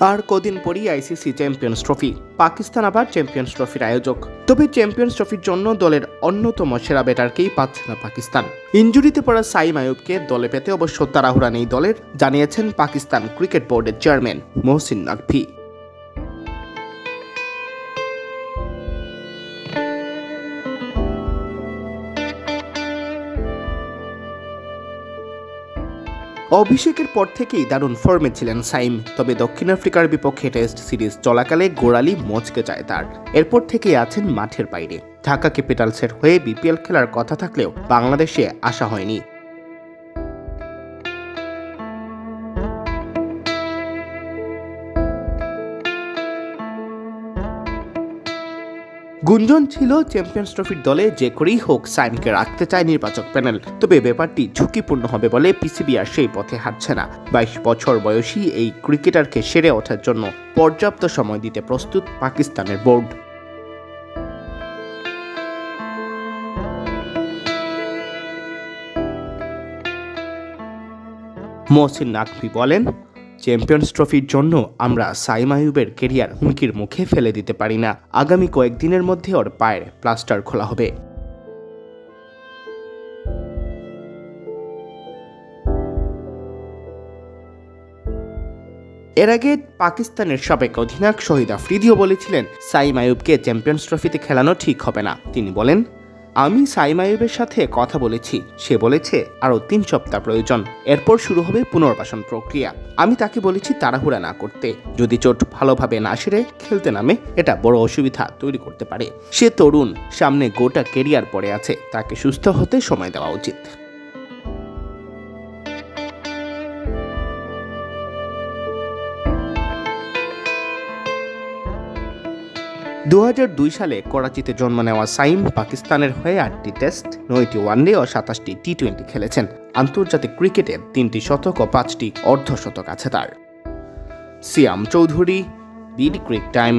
আর কদিন পরই ICC champions trophy. Pakistan আবার চ্যাম্পিয়ন্স ট্রফির আয়োজক। তবে চ্যাম্পিয়ন্স ট্রফির জন্য দলের অন্যতম সেরা ব্যাটারকেই পাচ্ছে না পাকিস্তান। ইনজুরিতে পড়া সাইম আইয়ুবকে দলে পেতে অবশ্য তাড়াহুড়া নেই দলের, জানিয়েছেন পাকিস্তান ক্রিকেট বোর্ডের চেয়ারম্যান মোহসিন নাকভি। অভিষেকের পর থেকেই দারুণ ফর্মে ছিলেন সাইম, তবে দক্ষিণ আফ্রিকার বিপক্ষে টেস্ট সিরিজ চলাকালে গোড়ালি মচকে যায় তার। এরপর থেকেই আছেন মাঠের বাইরে। ঢাকা ক্যাপিটালসের হয়ে বিপিএল খেলার কথা থাকলেও বাংলাদেশে আসা হয়নি। গুঞ্জন ছিল চ্যাম্পিয়ন্স ট্রফির দলে যে করেই হোক সাইমকে রাখতে চায় নির্বাচক প্যানেল। তবে ব্যাপারটি ঝুঁকিপূর্ণ হবে বলে পিসিবি আর সেই পথে হাঁটছে না। 22 বছর বয়সী এই ক্রিকেটারকে সেরে ওঠার জন্য পর্যাপ্ত সময় দিতে প্রস্তুত পাকিস্তানের বোর্ড। মোহসিন নাকভি বলেন, চ্যাম্পিয়ন্স ট্রফির জন্য আমরা সাইম আইয়ুবের কেরিয়ার হুমকির মুখে ফেলে দিতে পারি না। আগামী কয়েকদিনের মধ্যে ওর পায়ের প্লাস্টার খোলা হবে। এর আগে পাকিস্তানের সাবেক অধিনায়ক শহীদ আফ্রিদিও বলেছিলেন সাইম আইয়ুবকে চ্যাম্পিয়ন্স ট্রফিতে খেলানো ঠিক হবে না। তিনি বলেন, আমি সাইম আইয়ুবের সাথে কথা বলেছি, সে বলেছে আরও 3 সপ্তাহ প্রয়োজন, এরপর শুরু হবে পুনর্বাসন প্রক্রিয়া। আমি তাকে বলেছি তাড়াহুড়া না করতে, যদি চোট ভালোভাবে না সেরে খেলতে নামে এটা বড় অসুবিধা তৈরি করতে পারে। সে তরুণ, সামনে গোটা কেরিয়ার পড়ে আছে, তাকে সুস্থ হতে সময় দেওয়া উচিত। 2002 সালে করাচিতে জন্ম নেওয়া সাইম পাকিস্তানের হয়ে 8টি টেস্ট, 9টি ওয়ানডে ও 27টি টি-20 খেলেছেন। আন্তর্জাতিক ক্রিকেটে 3টি শতক ও 5টি অর্ধশতক আছে তার। সিয়াম চৌধুরী, বিডি ক্রিক টাইম।